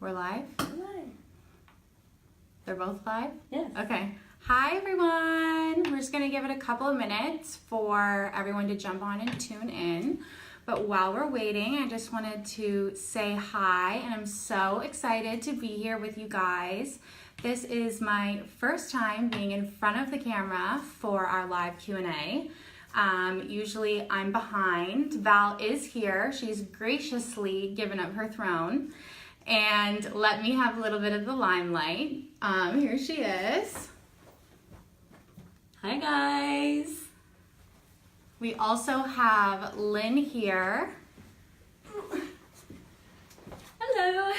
We're live? Live. They're both live? Yes. Okay. Hi, everyone. We're just going to give it a couple of minutes for everyone to jump on and tune in. But while we're waiting, I just wanted to say hi, and I'm so excited to be here with you guys. This is my first time being in front of the camera for our live Q&A. Usually I'm behind. Val is here. She's graciously given up her throne and let me have a little bit of the limelight. Here she is. Hi, guys. We also have Lynn here. Hello.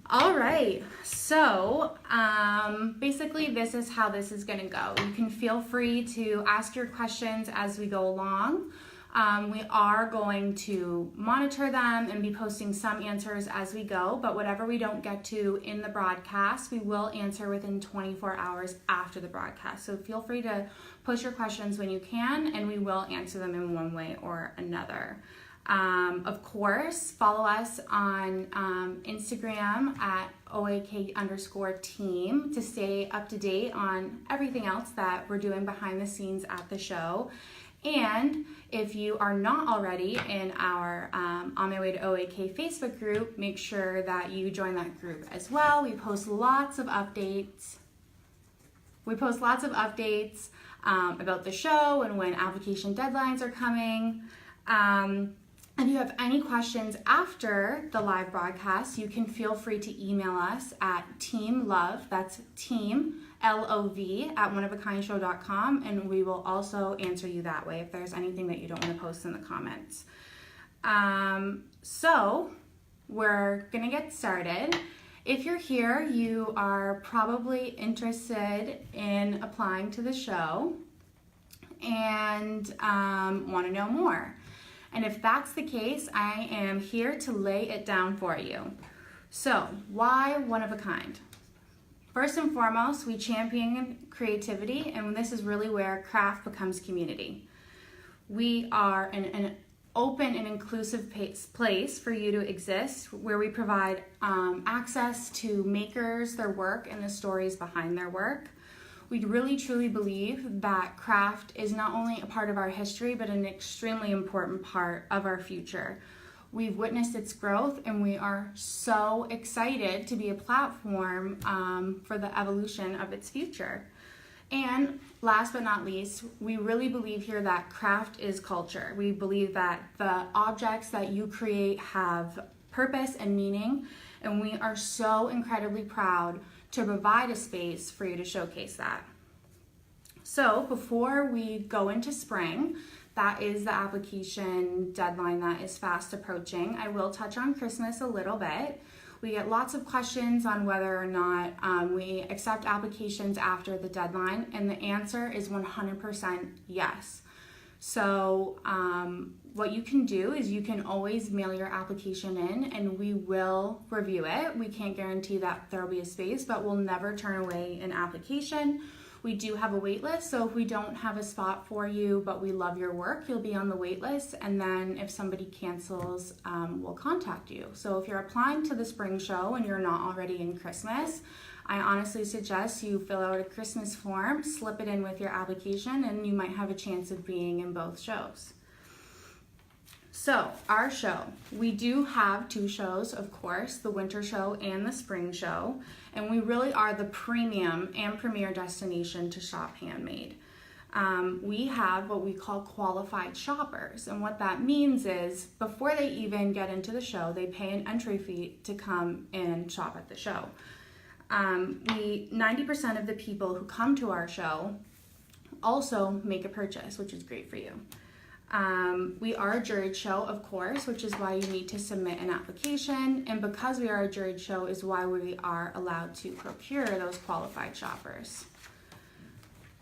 All right, so basically this is how this is gonna go. You can feel free to ask your questions as we go along. We are going to monitor them and be posting some answers as we go, but whatever we don't get to in the broadcast, we will answer within 24 hours after the broadcast. So feel free to post your questions when you can, and we will answer them in one way or another. Of course, follow us on Instagram at OAK_team to stay up to date on everything else that we're doing behind the scenes at the show. And if you are not already in our On My Way to OAK Facebook group, make sure that you join that group as well. We post lots of updates. About the show and when application deadlines are coming. If you have any questions after the live broadcast, you can feel free to email us at teamlove, that's team, L-O-V, at oneofakindshow.com, and we will also answer you that way if there's anything that you don't want to post in the comments. So we're going to get started. If you're here, you are probably interested in applying to the show and want to know more. And if that's the case, I am here to lay it down for you. So, why one of a kind? First and foremost, we champion creativity, and this is really where craft becomes community. We are an open and inclusive place for you to exist, where we provide access to makers, their work, and the stories behind their work. We really truly believe that craft is not only a part of our history, but an extremely important part of our future. We've witnessed its growth, and we are so excited to be a platform for the evolution of its future. And last but not least, we really believe here that craft is culture. We believe that the objects that you create have purpose and meaning, and we are so incredibly proud to provide a space for you to showcase that. So before we go into spring, that is the application deadline that is fast approaching. I will touch on Christmas a little bit. We get lots of questions on whether or not we accept applications after the deadline, and the answer is 100% yes. So what you can do is you can always mail your application in, and we will review it. We can't guarantee that there will be a space, but we'll never turn away an application. We do have a wait list, so if we don't have a spot for you, but we love your work, you'll be on the wait list, and then if somebody cancels, we'll contact you. So if you're applying to the spring show and you're not already in Christmas, I honestly suggest you fill out a Christmas form, slip it in with your application, and you might have a chance of being in both shows. So, our show. We do have two shows, of course, the winter show and the spring show, and we really are the premium and premier destination to shop handmade. We have what we call qualified shoppers, and what that means is before they even get into the show, they pay an entry fee to come and shop at the show. 90% of the people who come to our show also make a purchase, which is great for you. We are a juried show, of course, which is why you need to submit an application, and because we are a juried show is why we are allowed to procure those qualified shoppers.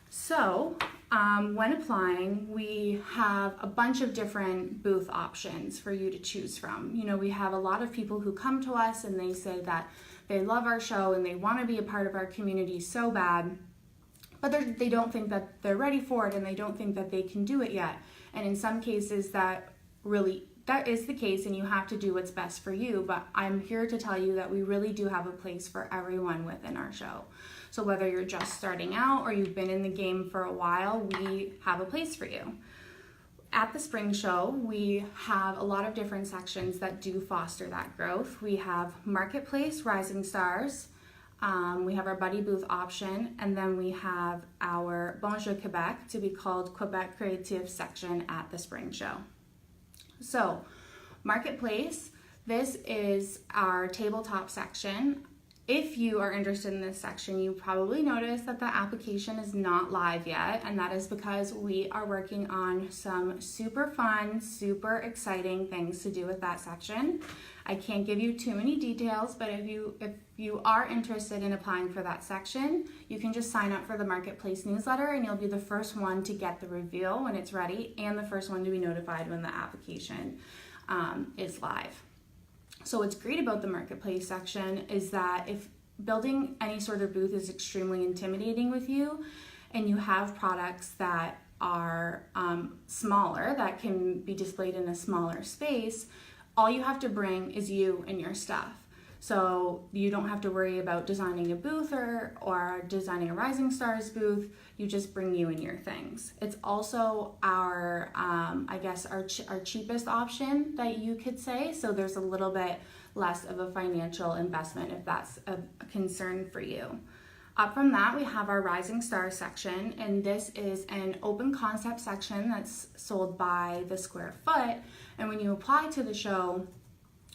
So, when applying, we have a bunch of different booth options for you to choose from. You know, we have a lot of people who come to us and they say that they love our show and they want to be a part of our community so bad, but they don't think that they're ready for it, and they don't think that they can do it yet. And in some cases that really that is the case and you have to do what's best for you, but I'm here to tell you that we really do have a place for everyone within our show. So whether you're just starting out or you've been in the game for a while, we have a place for you. At the spring show, we have a lot of different sections that do foster that growth. We have Marketplace, Rising Stars, we have our buddy booth option, and then we have our Bonjour Quebec, to be called Quebec Creative section at the spring show. So, Marketplace, this is our tabletop section. If you are interested in this section, you probably noticed that the application is not live yet, and that is because we are working on some super fun, super exciting things to do with that section. I can't give you too many details, but if you are interested in applying for that section, you can just sign up for the Marketplace newsletter and you'll be the first one to get the reveal when it's ready and the first one to be notified when the application is live. So what's great about the Marketplace section is that if building any sort of booth is extremely intimidating with you and you have products that are smaller, that can be displayed in a smaller space, all you have to bring is you and your stuff. So you don't have to worry about designing a booth or designing a Rising Stars booth. You just bring you and your things. It's also our, our cheapest option that you could say. So there's a little bit less of a financial investment if that's a concern for you. Up from that, we have our Rising Stars section, and this is an open concept section that's sold by the square foot. And when you apply to the show,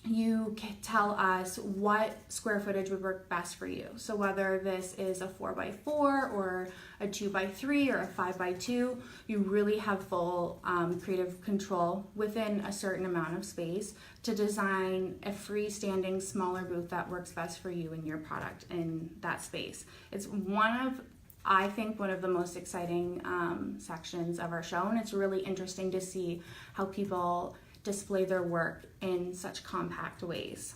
you can tell us what square footage would work best for you. So whether this is a 4x4 or a 2x3 or a 5x2, you really have full creative control within a certain amount of space to design a freestanding smaller booth that works best for you and your product in that space. It's I think one of the most exciting sections of our show, and it's really interesting to see how people display their work in such compact ways.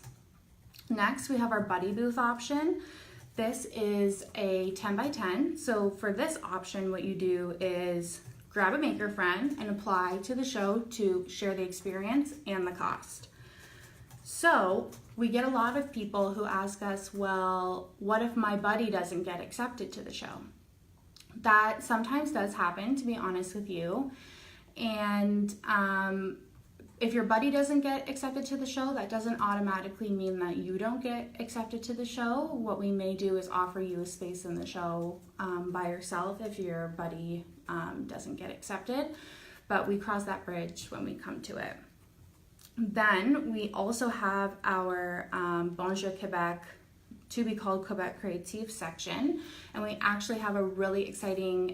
Next, we have our buddy booth option. This is a 10x10. So for this option, what you do is grab a maker friend and apply to the show to share the experience and the cost. So we get a lot of people who ask us, well, what if my buddy doesn't get accepted to the show? That sometimes does happen, to be honest with you. And if your buddy doesn't get accepted to the show, that doesn't automatically mean that you don't get accepted to the show. What we may do is offer you a space in the show by yourself if your buddy doesn't get accepted, but we cross that bridge when we come to it. Then we also have our Bonjour Quebec, to be called Quebec Creative section, and we actually have a really exciting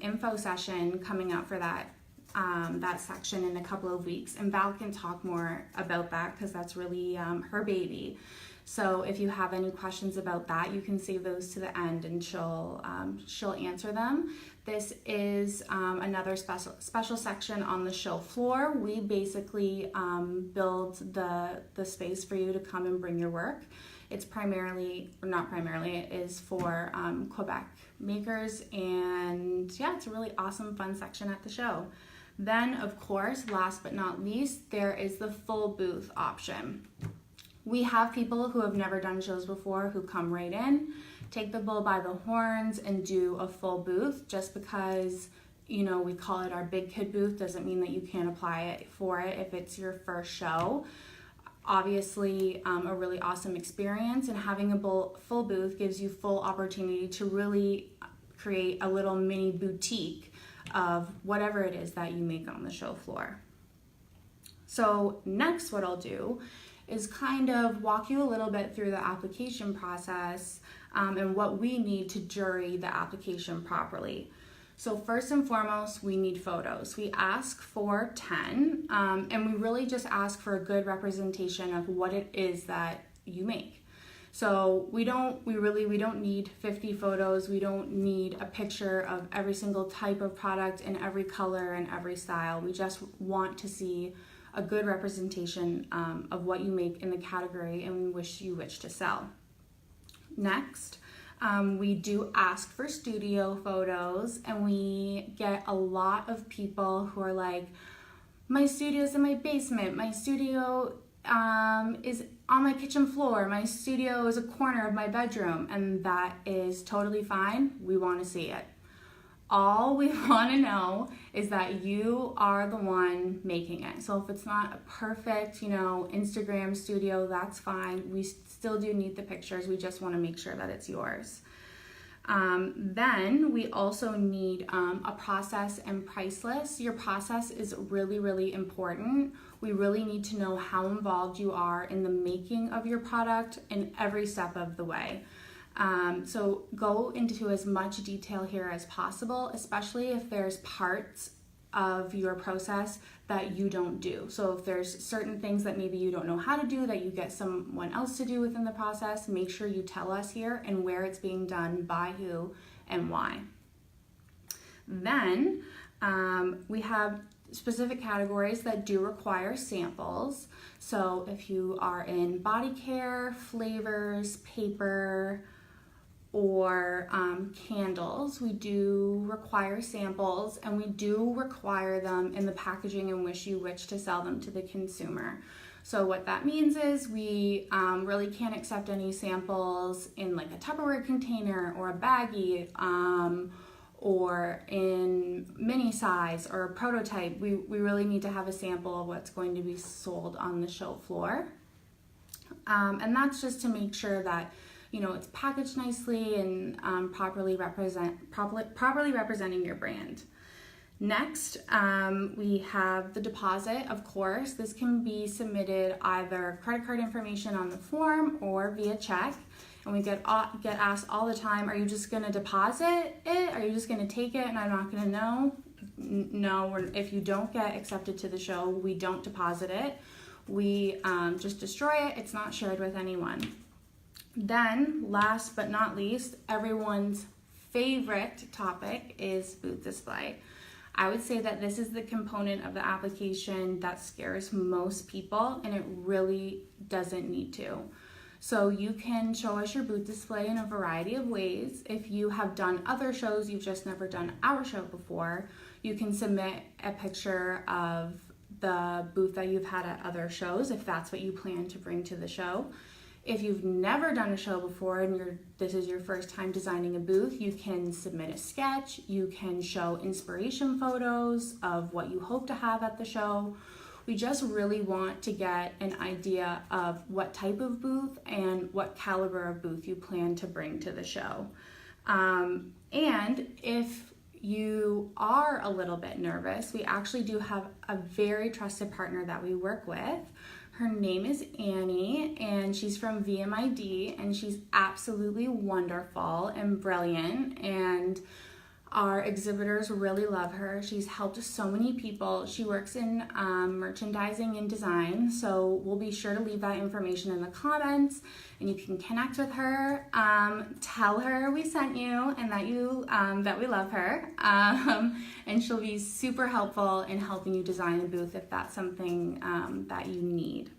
info session coming up for that section in a couple of weeks, and Val can talk more about that because that's really her baby. So if you have any questions about that, you can save those to the end and she'll answer them. This is another special section on the show floor. We basically build the space for you to come and bring your work. It's it is for Quebec makers, and yeah, it's a really awesome, fun section at the show. Then, of course, last but not least, there is the full booth option. We have people who have never done shows before who come right in, take the bull by the horns, and do a full booth. Just because, we call it our big kid booth doesn't mean that you can't apply for it if it's your first show. Obviously, a really awesome experience, and having a full booth gives you full opportunity to really create a little mini boutique of whatever it is that you make on the show floor. So next, what I'll do is kind of walk you a little bit through the application process and what we need to jury the application properly. So first and foremost, we need photos. We ask for 10, and we really just ask for a good representation of what it is that you make. So we don't need 50 photos. We don't need a picture of every single type of product in every color and every style. We just want to see a good representation of what you make in the category and which you wish to sell. Next, we do ask for studio photos, and we get a lot of people who are like, my studio's in my basement, my studio is on my kitchen floor, my studio is a corner of my bedroom, and that is totally fine. We want to see it. All we want to know is that you are the one making it. So if it's not a perfect, Instagram studio, that's fine. We still do need the pictures. We just want to make sure that it's yours. Then we also need a process and price list. Your process is really, really important. We really need to know how involved you are in the making of your product in every step of the way. So go into as much detail here as possible, especially if there's parts of your process that you don't do. So if there's certain things that maybe you don't know how to do that you get someone else to do within the process, make sure you tell us here and where it's being done, by who, and why. Then we have specific categories that do require samples. So if you are in body care, flavors, paper, or candles, we do require samples, and we do require them in the packaging in which you wish to sell them to the consumer. So what that means is we really can't accept any samples in like a Tupperware container or a baggie or in mini size or a prototype. We really need to have a sample of what's going to be sold on the show floor. And that's just to make sure that it's packaged nicely and properly representing your brand. Next, we have the deposit, of course. This can be submitted either credit card information on the form or via check. And we get asked all the time, are you just going to deposit it? Are you just going to take it and I'm not going to know? No, if you don't get accepted to the show, we don't deposit it. We just destroy it. It's not shared with anyone. Then, last but not least, everyone's favorite topic is booth display. I would say that this is the component of the application that scares most people, and it really doesn't need to. So you can show us your booth display in a variety of ways. If you have done other shows, you've just never done our show before, you can submit a picture of the booth that you've had at other shows if that's what you plan to bring to the show. If you've never done a show before and this is your first time designing a booth, you can submit a sketch. You can show inspiration photos of what you hope to have at the show. We just really want to get an idea of what type of booth and what caliber of booth you plan to bring to the show. And if you are a little bit nervous, we actually do have a very trusted partner that we work with. Her name is Annie, and she's from VMID, and she's absolutely wonderful and brilliant, and our exhibitors really love her. She's helped so many people. She works in merchandising and design, so we'll be sure to leave that information in the comments, and you can connect with her. Tell her we sent you and that we love her, and she'll be super helpful in helping you design a booth if that's something that you need.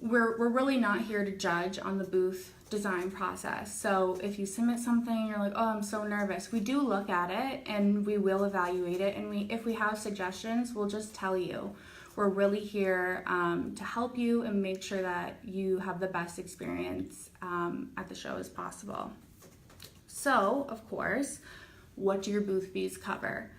We're really not here to judge on the booth design process. So if you submit something, you're like, oh, I'm so nervous. We do look at it and we will evaluate it. And if we have suggestions, we'll just tell you. We're really here to help you and make sure that you have the best experience at the show as possible. So, of course, what do your booth fees cover?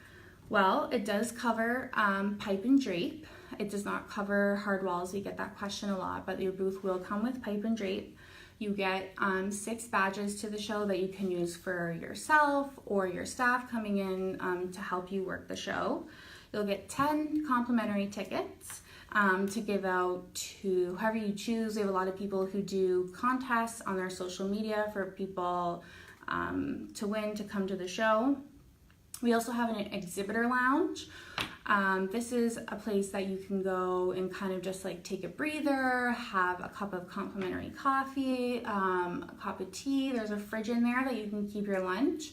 Well, it does cover pipe and drape. It does not cover hard walls. We get that question a lot, but your booth will come with pipe and drape. You get 6 badges to the show that you can use for yourself or your staff coming in to help you work the show. You'll get 10 complimentary tickets to give out to whoever you choose. We have a lot of people who do contests on their social media for people to win to come to the show. We also have an exhibitor lounge. This is a place that you can go and kind of just like take a breather, have a cup of complimentary coffee, a cup of tea. There's a fridge in there that you can keep your lunch.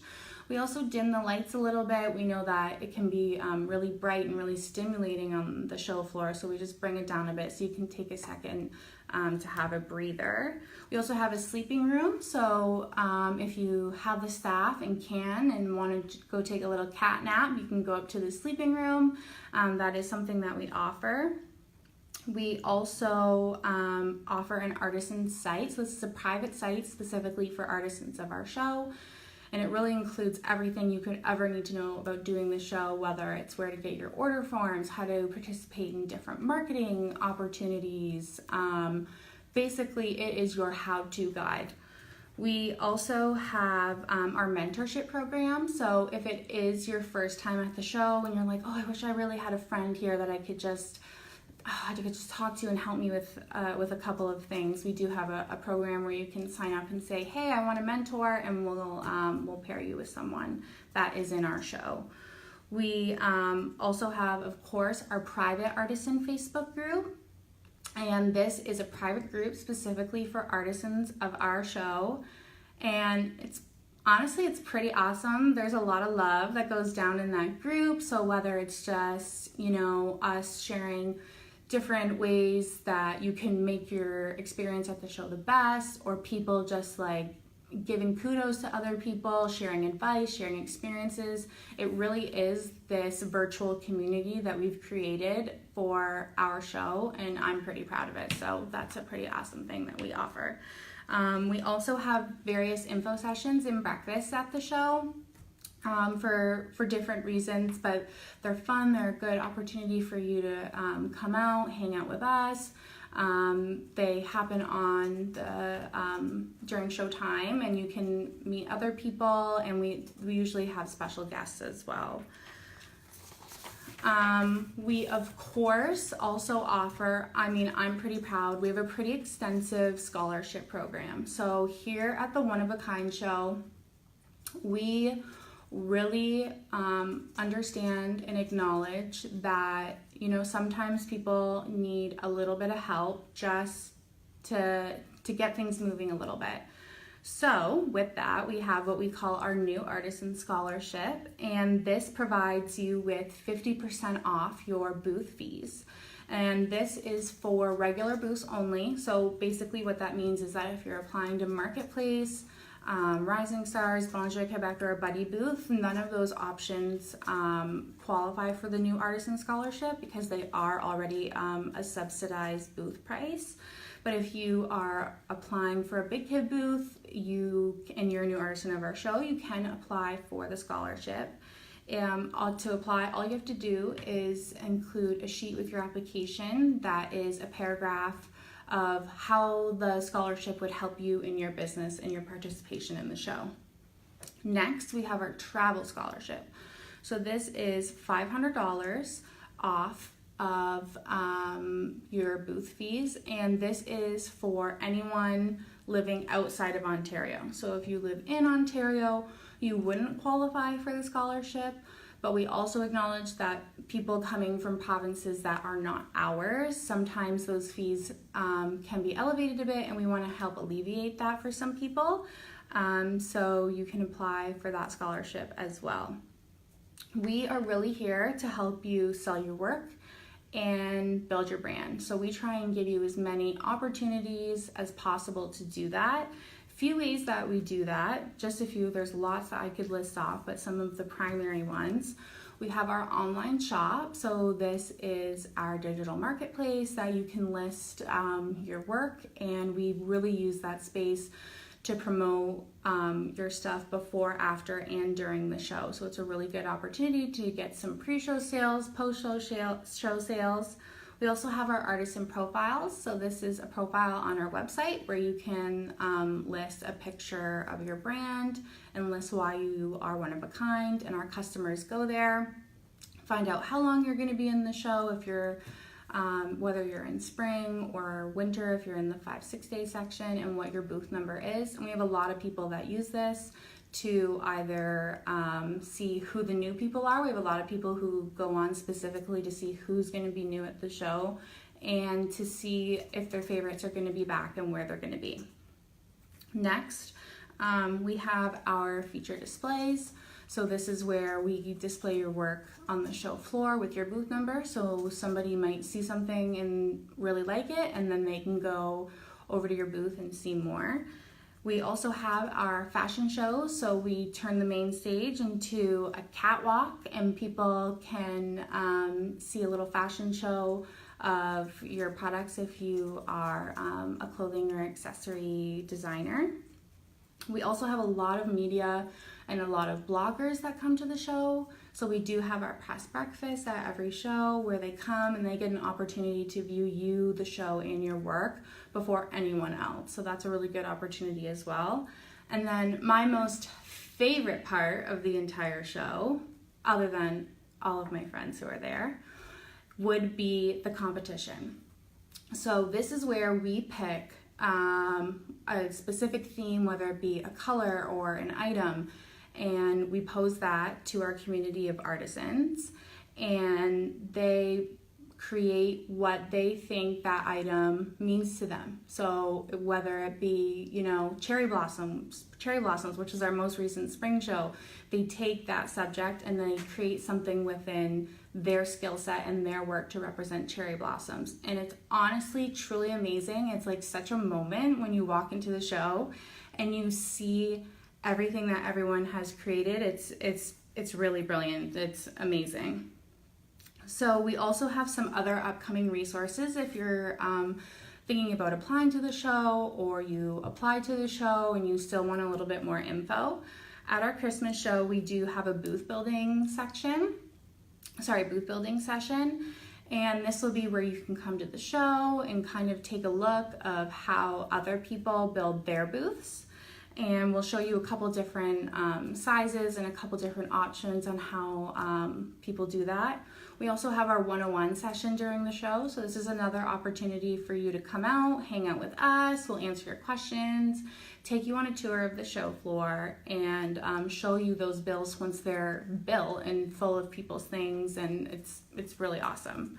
We also dim the lights a little bit. We know that it can be really bright and really stimulating on the show floor, so we just bring it down a bit so you can take a second to have a breather. We also have a sleeping room, so if you have the staff and want to go take a little cat nap, you can go up to the sleeping room. That is something that we offer. We also offer an artisan site. So this is a private site specifically for artisans of our show. And it really includes everything you could ever need to know about doing the show, whether it's where to get your order forms, how to participate in different marketing opportunities. Basically, it is your how-to guide. We also have our mentorship program. So if it is your first time at the show and you're like, oh, I wish I really had a friend here that I could just talk to and help me with a couple of things. We do have a program where you can sign up and say, hey, I want a mentor, and we'll pair you with someone that is in our show. We also have, of course, our private artisan Facebook group, and this is a private group specifically for artisans of our show, and it's pretty awesome. There's a lot of love that goes down in that group. So whether it's just, us sharing different ways that you can make your experience at the show the best, or people just like giving kudos to other people, sharing advice, sharing experiences. It really is this virtual community that we've created for our show, and I'm pretty proud of it. So that's a pretty awesome thing that we offer. We also have various info sessions and breakfasts at the show. For different reasons, but they're fun. They're a good opportunity for you to come out, hang out with us. They happen on during show time, and you can meet other people, and we usually have special guests as well. We of course also offer, I'm pretty proud, we have a pretty extensive scholarship program. So here at the One of a Kind show, we really understand and acknowledge that sometimes people need a little bit of help just to get things moving a little bit. So with that, we have what we call our New Artisan Scholarship, and this provides you with 50% off your booth fees. And this is for regular booths only. So basically what that means is that if you're applying to Marketplace, Rising Stars, Bonjour Quebec, or a Buddy booth, none of those options qualify for the New Artisan Scholarship because they are already a subsidized booth price. But if you are applying for a Big Kid booth, and you're a new artisan of our show, you can apply for the scholarship. To apply, all you have to do is include a sheet with your application that is a paragraph of how the scholarship would help you in your business and your participation in the show. Next, we have our travel scholarship. So this is $500 off of your booth fees, and this is for anyone living outside of Ontario. So if you live in Ontario, you wouldn't qualify for the scholarship, but we also acknowledge that people coming from provinces that are not ours, sometimes those fees can be elevated a bit, and we want to help alleviate that for some people. So you can apply for that scholarship as well. We are really here to help you sell your work and build your brand. So we try and give you as many opportunities as possible to do that. Few ways that we do that, just a few, there's lots that I could list off, but some of the primary ones. We have our online shop. So this is our digital marketplace that you can list your work, and we really use that space to promote your stuff before, after, and during the show. So it's a really good opportunity to get some pre-show sales, post-show show sales. We also have our artisan profiles. So this is a profile on our website where you can list a picture of your brand and list why you are one of a kind, and our customers go there, find out how long you're going to be in the show, if you're whether you're in spring or winter, if you're in the 5-6 day section, and what your booth number is. And we have a lot of people that use this to either see who the new people are. We have a lot of people who go on specifically to see who's going to be new at the show, and to see if their favorites are going to be back and where they're going to be. Next, we have our feature displays. So this is where we display your work on the show floor with your booth number. So somebody might see something and really like it, and then they can go over to your booth and see more. We also have our fashion show, so we turn the main stage into a catwalk, and people can see a little fashion show of your products if you are a clothing or accessory designer. We also have a lot of media and a lot of bloggers that come to the show. So we do have our press breakfast at every show where they come and they get an opportunity to view you, the show, and your work before anyone else. So that's a really good opportunity as well. And then my most favorite part of the entire show, other than all of my friends who are there, would be the competition. So this is where we pick a specific theme, whether it be a color or an item, and we pose that to our community of artisans, and they create what they think that item means to them. So whether it be, cherry blossoms, which is our most recent spring show, they take that subject and they create something within their skill set and their work to represent cherry blossoms. And it's honestly truly amazing. It's like such a moment when you walk into the show and you see everything that everyone has created. It's really brilliant. It's amazing. So we also have some other upcoming resources if you're thinking about applying to the show, or you apply to the show and you still want a little bit more info. At our Christmas show, we do have a booth building session, and this will be where you can come to the show and kind of take a look of how other people build their booths. And we'll show you a couple different sizes and a couple different options on how people do that. We also have our 101 session during the show. So this is another opportunity for you to come out, hang out with us. We'll answer your questions, take you on a tour of the show floor, and show you those bills once they're built and full of people's things. And it's really awesome.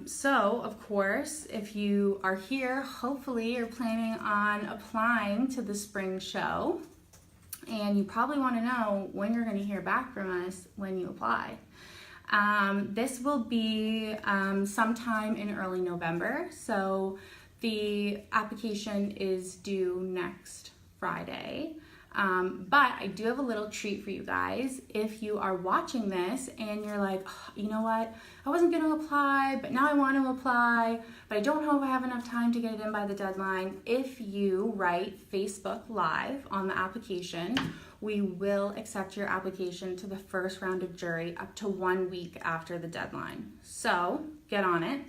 So, of course, if you are here, hopefully you're planning on applying to the spring show, and you probably want to know when you're going to hear back from us when you apply. This will be sometime in early November, so the application is due next Friday. But I do have a little treat for you guys. If you are watching this and you're like, oh, you know what, I wasn't going to apply, but now I want to apply, but I don't know if I have enough time to get it in by the deadline. If you write Facebook Live on the application, we will accept your application to the first round of jury up to 1 week after the deadline. So get on it.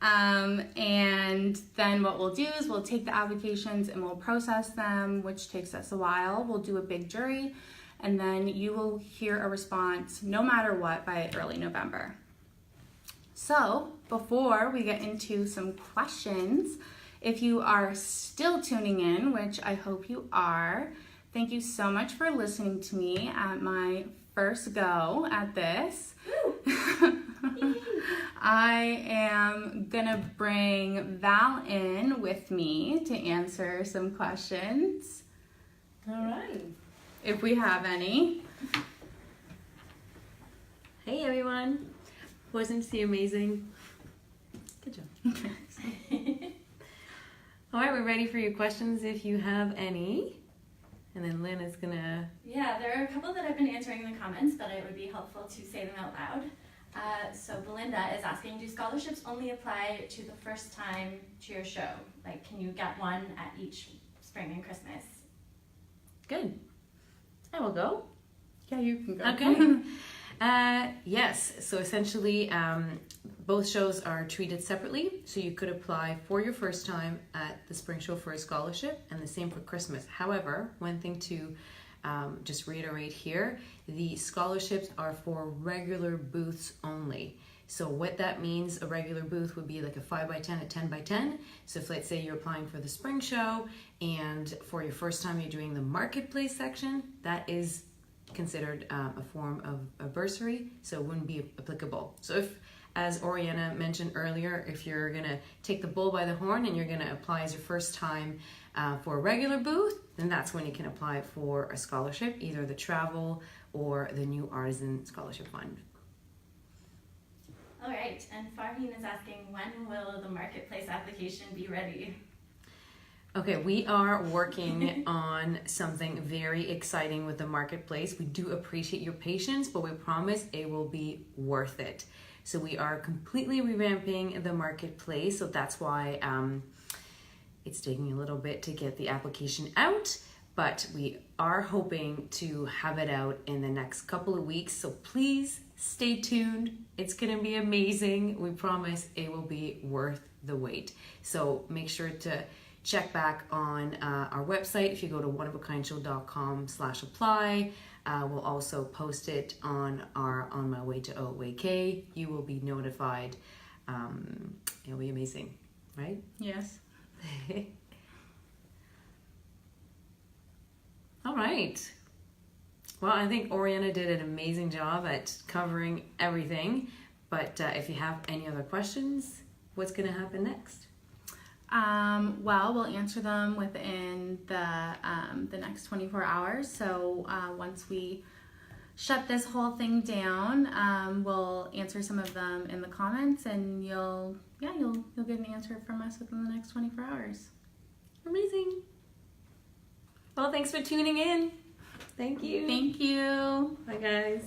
And then what we'll do is we'll take the applications and we'll process them, which takes us a while. We'll do a big jury, and then you will hear a response no matter what by early November. So before we get into some questions, if you are still tuning in, which I hope you are, thank you so much for listening to me at my first go at this. I am gonna bring Val in with me to answer some questions. All right. If we have any. Hey everyone. Wasn't she amazing? Good job. All right, we're ready for your questions if you have any. And then Lynn is gonna... Yeah, there are a couple that I've been answering in the comments, but it would be helpful to say them out loud. So Belinda is asking, do scholarships only apply to the first time to your show? Like, can you get one at each spring and Christmas? Good. I will go. Yeah, you can go. Okay. Yes, so essentially both shows are treated separately. So you could apply for your first time at the spring show for a scholarship, and the same for Christmas. However, one thing to just reiterate here, the scholarships are for regular booths only. So what that means, a regular booth would be like a 5x10, a 10x10. So if, let's say, you're applying for the spring show and for your first time you're doing the marketplace section, that is considered a form of a bursary, so it wouldn't be applicable. So if, as Oriana mentioned earlier, if you're gonna take the bull by the horn and you're gonna apply as your first time for a regular booth, then that's when you can apply for a scholarship, either the travel or the New Artisan Scholarship Fund. All right, and Farheen is asking, when will the marketplace application be ready? Okay, we are working on something very exciting with the marketplace. We do appreciate your patience, but we promise it will be worth it. So we are completely revamping the marketplace, so that's why it's taking a little bit to get the application out, but we are hoping to have it out in the next couple of weeks. So please stay tuned. It's gonna be amazing. We promise it will be worth the wait. So make sure to check back on our website. If you go to oneofakindshow.com/apply, we'll also post it on our On My Way to OOAK. You will be notified. It'll be amazing, right? Yes. All right. Well, I think Oriana did an amazing job at covering everything. But if you have any other questions, what's going to happen next? Well, we'll answer them within the next 24 hours. So once we shut this whole thing down, we'll answer some of them in the comments, and you'll get an answer from us within the next 24 hours. Amazing. Well, thanks for tuning in. Thank you. Thank you. Bye, guys.